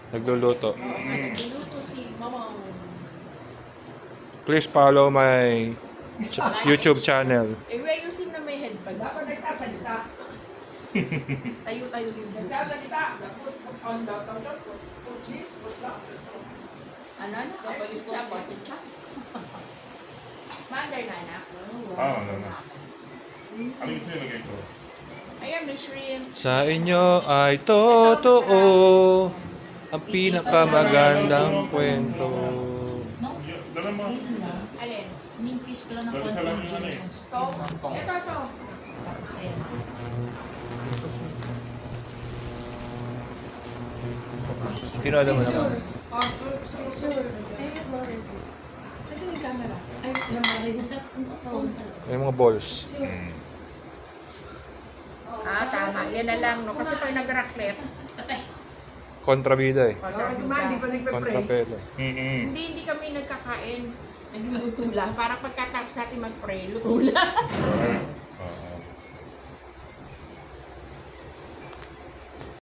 Nagluluto. Nagluluto si Mama. Please follow my YouTube channel. Eh, ayusin na may headbag. Dapat nagsasalita. Tayo-tayo din. Nagsasalita. On the put this, put that. Ano na? Kapalik ko ako. Mother na anak. Ano na. Ano yung nilagay ko? Ayan, may shrimp. Sa inyo ay totoo ang pinakamagandang kwento. Dala mo. Alin? Minfish ko lang ng Dala sa lang konti. yun eh. Ito? Ito. Tapos ayan. Tinala mo naman. Kasi may camera. Ay, lamari na sa phone sa May mga balls. Tama. Yan na lang, no? Kasi pag nag-raclette, patay. Kontrabida eh. Hindi pa nagpe-pray. Kontrapelo. hindi kami nagkakain. Nagluluto lang. Para pagkatapos natin mag-pray, luto lang. Oo.